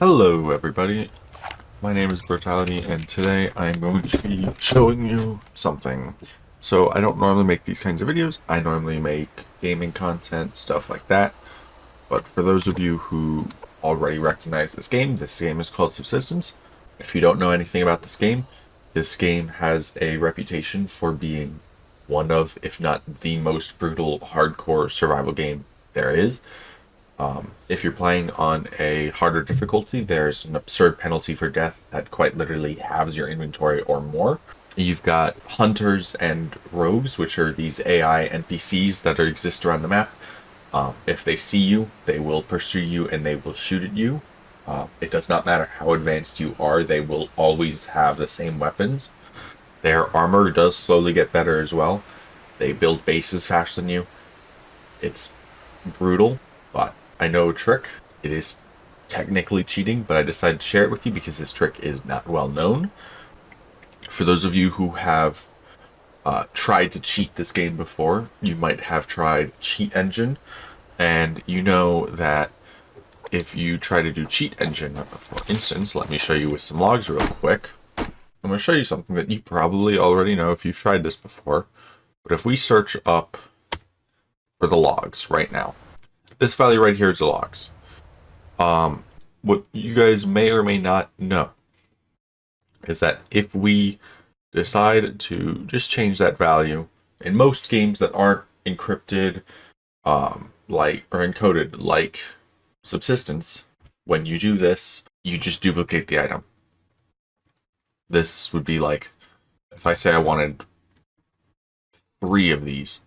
Hello everybody, my name is Brutality and today I'm going to be showing you something. So I don't normally make these kinds of videos, I normally make gaming content, stuff like that. But for those of you who already recognize this game is called Subsistence. If you don't know anything about this game has a reputation for being one of, if not the most brutal, hardcore survival game there is. If you're playing on a harder difficulty, there's an absurd penalty for death that quite literally halves your inventory or more. You've got hunters and rogues, which are these AI NPCs that exist around the map. If they see you, they will pursue you and they will shoot at you. It does not matter how advanced you are, they will always have the same weapons. Their armor does slowly get better as well. They build bases faster than you. It's brutal, but I know a trick. It is technically cheating, but I decided to share it with you because this trick is not well known. For those of you who have tried to cheat this game before, you might have tried Cheat Engine, and you know that if you try to do Cheat Engine, for instance, let me show you with some logs real quick. I'm going to show you something that you probably already know if you've tried this before, but if we search up for the logs right now, this value right here is the logs. What you guys may or may not know is that if we decide to just change that value in most games that aren't encrypted, like or encoded like Subsistence, when you do this, you just duplicate the item. This would be like if I say I wanted 3 of these,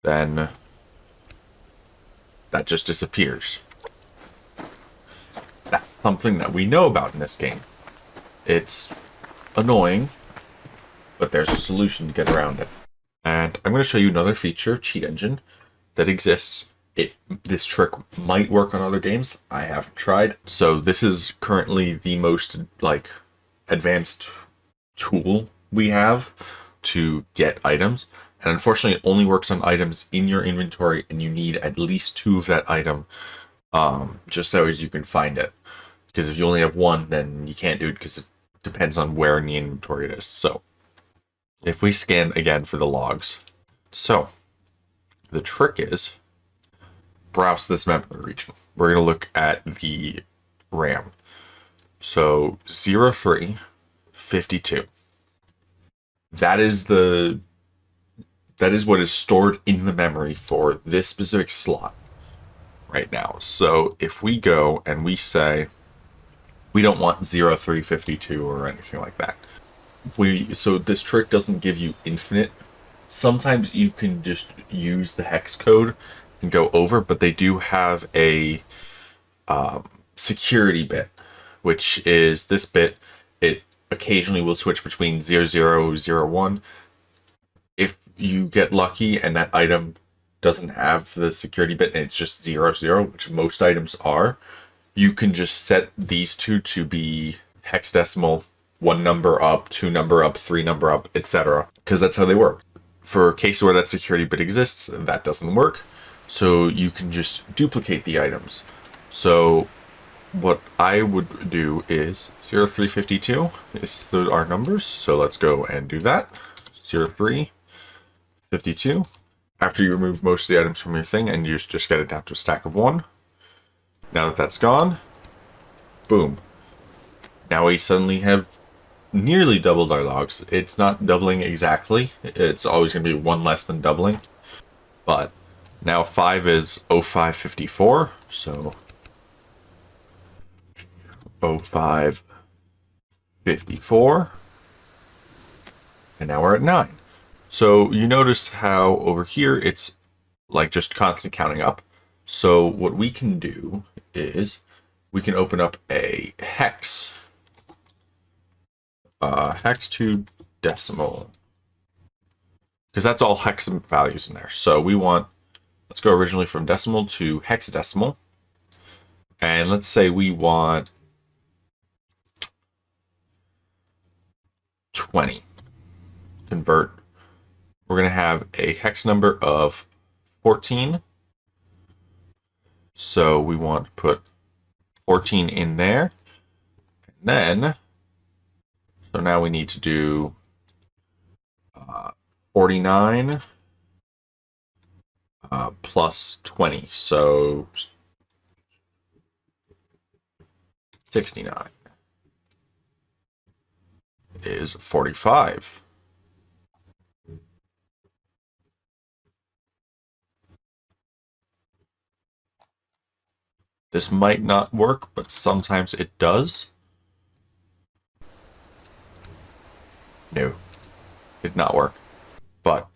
then that just disappears. That's something that we know about in this game. It's annoying, but there's a solution to get around it. And I'm going to show you another feature, Cheat Engine, that exists. This trick might work on other games. I haven't tried. So this is currently the most advanced tool we have to get items. And unfortunately, it only works on items in your inventory, and you need at least 2 of that item, just so as you can find it. Because if you only have 1, then you can't do it because it depends on where in the inventory it is. So, if we scan again for the logs. So, the trick is, browse this memory region. We're going to look at the RAM. So, 0352. That is what is stored in the memory for this specific slot right now. So if we go and we say we don't want 0352 or anything like that, so this trick doesn't give you infinite. Sometimes you can just use the hex code and go over, but they do have a security bit, which is this bit. It occasionally will switch between 0001. If you get lucky and that item doesn't have the security bit and it's just 00, which most items are, you can just set these two to be hexadecimal, 1 number up, 2 number up, 3 number up, etc. Because that's how they work. For cases where that security bit exists, that doesn't work. So you can just duplicate the items. So what I would do is 0352 is our numbers. So let's go and do that. 0352. After you remove most of the items from your thing and you just get it down to a stack of 1. Now that that's gone, boom. Now we suddenly have nearly doubled our logs. It's not doubling exactly. It's always going to be 1 less than doubling. But now 5 is 0554. So 0554. And now we're at 9. So you notice how over here it's like just constant counting up. So what we can do is we can open up a hex to decimal, because that's all hex values in there. So we want, let's go originally from decimal to hexadecimal, and let's say we want 20. Convert. We're going to have a hex number of 14. So we want to put 14 in there. And then, so now we need to do 49 plus 20, so 69 is 45. This might not work, but sometimes it does. No, did not work. But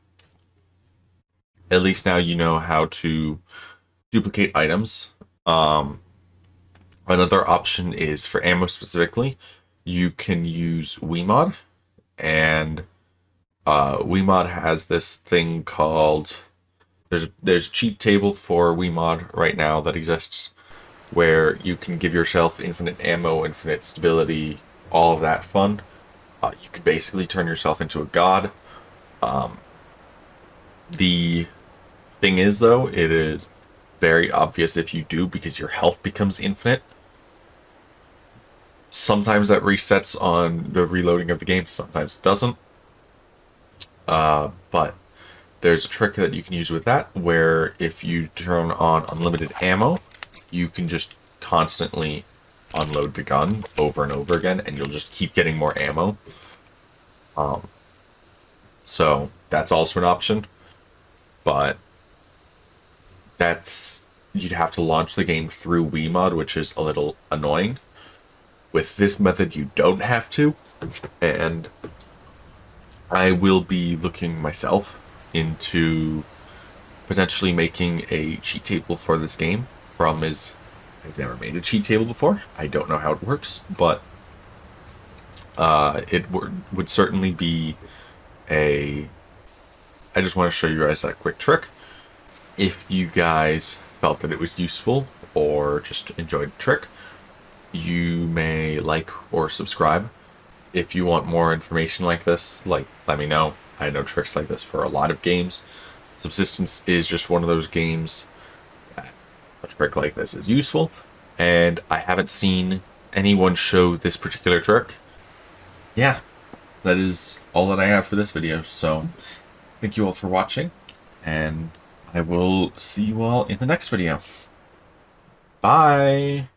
at least now you know how to duplicate items. Another option is for ammo specifically. You can use Wiimod, and Wiimod has this thing called there's a cheat table for Wiimod right now that exists where you can give yourself infinite ammo, infinite stability, all of that fun. You can basically turn yourself into a god. The thing is, though, it is very obvious if you do because your health becomes infinite. Sometimes that resets on the reloading of the game, sometimes it doesn't. But there's a trick that you can use with that where if you turn on unlimited ammo, you can just constantly unload the gun over and over again, and you'll just keep getting more ammo. So that's also an option, but you'd have to launch the game through Wiimod, which is a little annoying. With this method, you don't have to, and I will be looking myself into potentially making a cheat table for this game. Problem is, I've never made a cheat table before. I don't know how it works, but it would certainly be I just want to show you guys that quick trick. If you guys felt that it was useful or just enjoyed the trick, you may like or subscribe. If you want more information like this, let me know. I know tricks like this for a lot of games. Subsistence is just one of those games that a trick like this is useful, and I haven't seen anyone show this particular trick. Yeah, that is all that I have for this video, so thank you all for watching, and I will see you all in the next video. Bye!